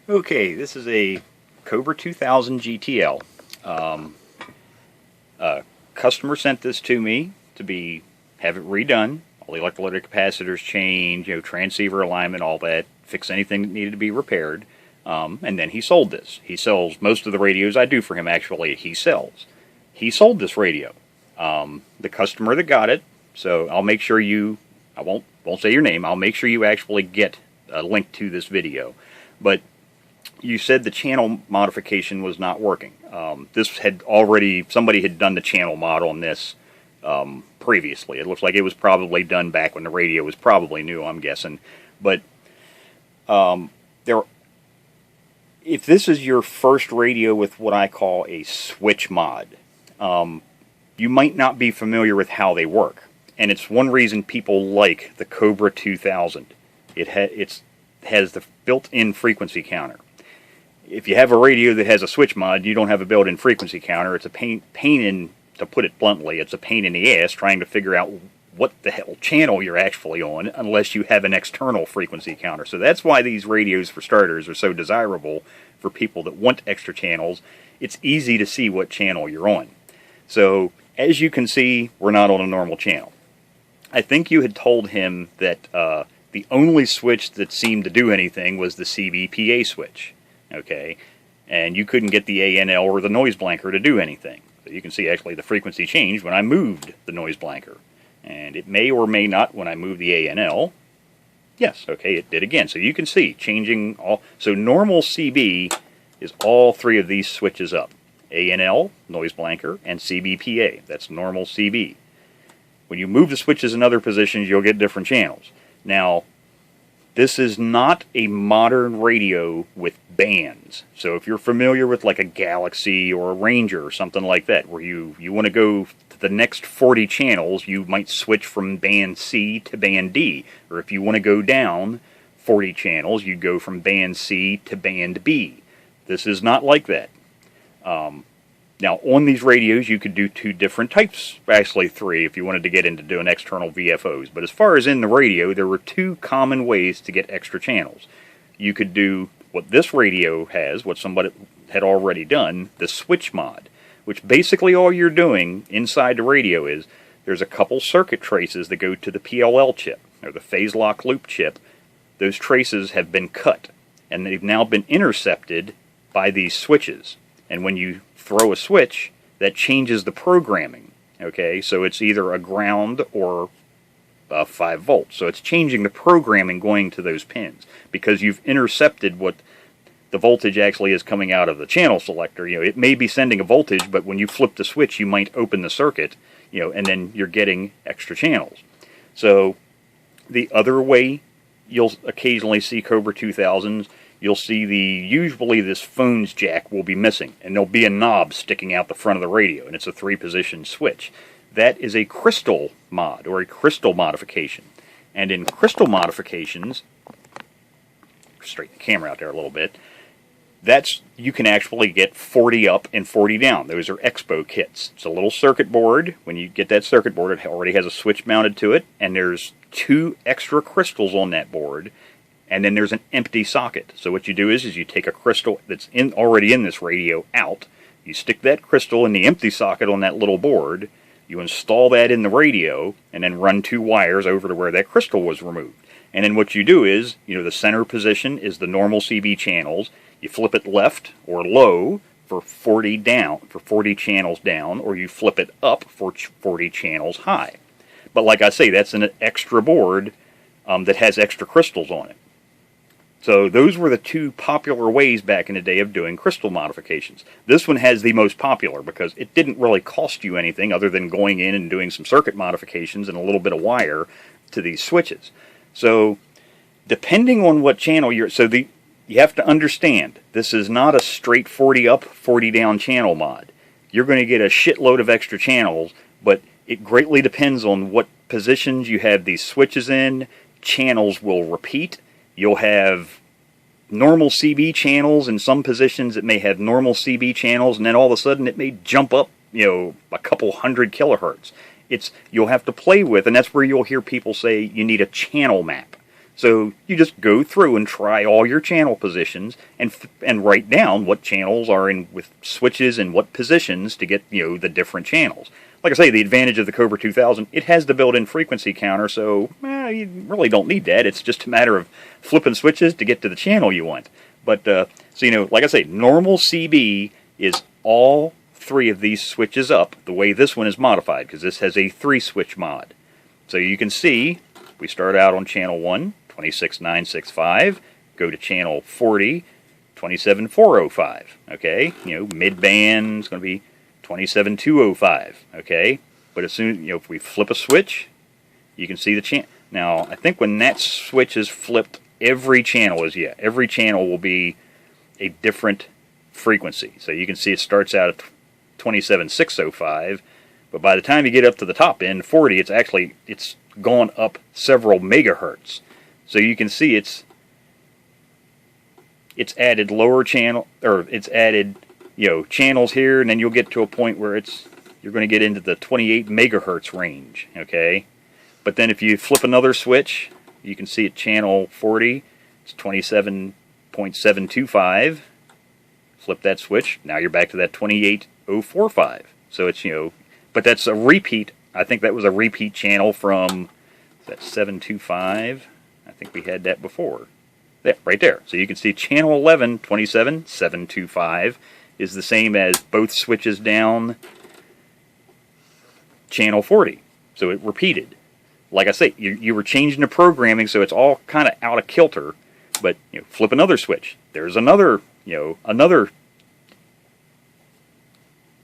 Okay, this is a Cobra 2000 GTL. Customer sent this to me to have it redone. All the electrolytic capacitors change, transceiver alignment, all that. Fix anything that needed to be repaired. And then he sold this. He sells most of the radios I do for him. Actually, he sells. He sold this radio. The customer that got it. So I'll make sure I won't say your name. I'll make sure you actually get a link to this video. But you said the channel modification was not working. Somebody had done the channel mod on this previously. It looks like it was probably done back when the radio was probably new, I'm guessing. But if this is your first radio with what I call a switch mod, you might not be familiar with how they work. And it's one reason people like the Cobra 2000. It has the built-in frequency counter. If you have a radio that has a switch mod, you don't have a built-in frequency counter. It's a pain in, to put it bluntly, it's a pain in the ass trying to figure out what the hell channel you're actually on unless you have an external frequency counter. So that's why these radios, for starters, are so desirable for people that want extra channels. It's easy to see what channel you're on. So as you can see, we're not on a normal channel. I think you had told him that the only switch that seemed to do anything was the CBPA switch. Okay, and you couldn't get the ANL or the noise blanker to do anything. So you can see actually the frequency changed when I moved the noise blanker. And it may or may not when I move the ANL. Yes, okay, it did again. So you can see changing all. So normal CB is all three of these switches up. ANL, noise blanker, and CBPA. That's normal CB. When you move the switches in other positions, you'll get different channels. Now, this is not a modern radio with bands. So if you're familiar with like a Galaxy or a Ranger or something like that, where you want to go to the next 40 channels, you might switch from band C to band D. Or if you want to go down 40 channels, you go from band C to band B. This is not like that. Now, on these radios, you could do two different types, actually three, if you wanted to get into doing external VFOs. But as far as in the radio, there were two common ways to get extra channels. You could do what this radio has, what somebody had already done, the switch mod, which basically all you're doing inside the radio is there's a couple circuit traces that go to the PLL chip, or the phase lock loop chip. Those traces have been cut, and they've now been intercepted by these switches. And when you throw a switch, that changes the programming. Okay, so it's either a ground or 5 volts. So it's changing the programming going to those pins because you've intercepted what the voltage actually is coming out of the channel selector. It may be sending a voltage, but when you flip the switch, you might open the circuit, and then you're getting extra channels. So the other way you'll occasionally see Cobra 2000s, you'll see usually this phone's jack will be missing, and there'll be a knob sticking out the front of the radio, and it's a 3-position switch. That is a crystal mod, or a crystal modification. And in crystal modifications, straighten the camera out there a little bit, you can actually get 40 up and 40 down. Those are Expo kits. It's a little circuit board. When you get that circuit board, it already has a switch mounted to it, and there's 2 extra crystals on that board. And then there's an empty socket. So what you do is you take a crystal that's already in this radio out, you stick that crystal in the empty socket on that little board, you install that in the radio, and then run 2 wires over to where that crystal was removed. And then what you do is, the center position is the normal CB channels, you flip it left or low for 40 channels down, or you flip it up for 40 channels high. But like I say, that's an extra board that has extra crystals on it. So those were the 2 popular ways back in the day of doing crystal modifications. This one has the most popular because it didn't really cost you anything other than going in and doing some circuit modifications and a little bit of wire to these switches. So depending on what channel you have to understand, this is not a straight 40 up, 40 down channel mod. You're going to get a shitload of extra channels, but it greatly depends on what positions you have these switches in. Channels will repeat. You'll have normal CB channels in some positions. It may have normal CB channels, and then all of a sudden it may jump up, a couple hundred kilohertz. You'll have to play with, and that's where you'll hear people say you need a channel map. So you just go through and try all your channel positions and write down what channels are in with switches and what positions to get, you know, the different channels. Like I say, the advantage of the Cobra 2000, it has the built-in frequency counter, so you really don't need that. It's just a matter of flipping switches to get to the channel you want. But, so, you know, like I say, normal CB is all three of these switches up the way this one is modified, because this has a 3-switch mod. So you can see, we start out on channel 1, 26965, go to channel 40, 27405, okay? You know, mid-band is going to be 27205, okay? But as soon, you know, if we flip a switch, you can see the channel. Now, I think when that switch is flipped, every channel will be a different frequency. So you can see it starts out at 27605, but by the time you get up to the top end, 40, it's gone up several megahertz. So you can see it's added lower channel, or it's added, you know, channels here, and then you'll get to a point where you're going to get into the 28 megahertz range, okay? But then if you flip another switch, you can see at channel 40, it's 27.725. Flip that switch, now you're back to that 28045. So it's, you know, but that's a repeat. I think that was a repeat channel from that 725. I think we had that before. There, right there. So you can see channel 11, 27725 is the same as both switches down channel 40. So it repeated. Like I say, you were changing the programming, so it's all kind of out of kilter. But, you know, flip another switch. There's another, you know, another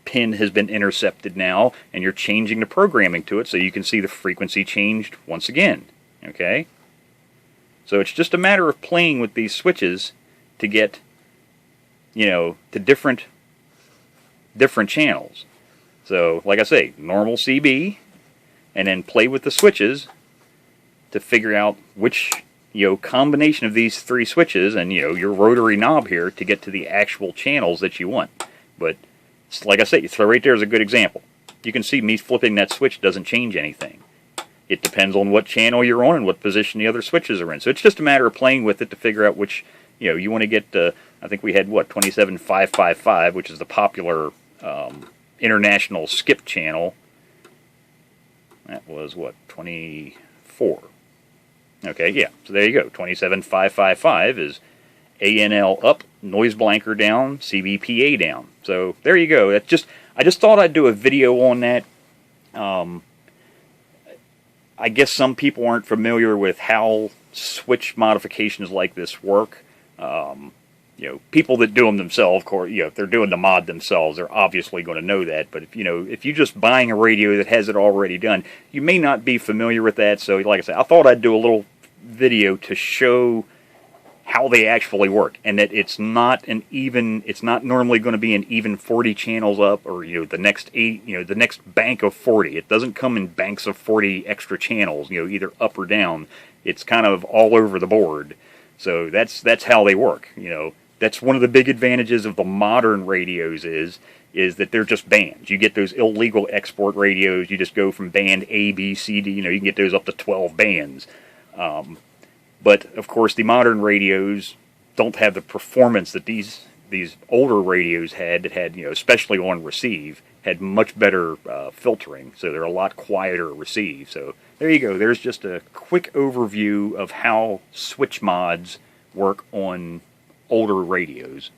pin has been intercepted now, and you're changing the programming to it, so you can see the frequency changed once again. Okay? So it's just a matter of playing with these switches to get, you know, to different channels. So, like I say, normal CB, and then play with the switches to figure out which, you know, combination of these 3 switches and, you know, your rotary knob here to get to the actual channels that you want. But like I say, so right there is a good example. You can see me flipping that switch doesn't change anything. It depends on what channel you're on and what position the other switches are in. So it's just a matter of playing with it to figure out which, you know, you want to get, I think we had, what, 27555, which is the popular international skip channel. That was, what, 24. Okay, yeah, so there you go. 27555 is ANL up, noise blanker down, CBPA down. So there you go. That's just, I just thought I'd do a video on that. I guess some people aren't familiar with how switch modifications like this work. You know, people that do them themselves, of course, you know, if they're doing the mod themselves, they're obviously going to know that. But if, you know, if you're just buying a radio that has it already done, you may not be familiar with that. So, like I said, I thought I'd do a little video to show how they actually work, and that it's not an even, it's not normally going to be an even 40 channels up, or, you know, the next 8, you know, the next bank of 40. It doesn't come in banks of 40 extra channels, you know, either up or down. It's kind of all over the board. So that's how they work. You know, that's one of the big advantages of the modern radios is that they're just bands. You get those illegal export radios. You just go from band A, B, C, D. You know, you can get those up to 12 bands. But of course, the modern radios don't have the performance that these older radios had. That had, you know, especially on receive, had much better filtering. So they're a lot quieter at receive. So there you go. There's just a quick overview of how switch mods work on older radios.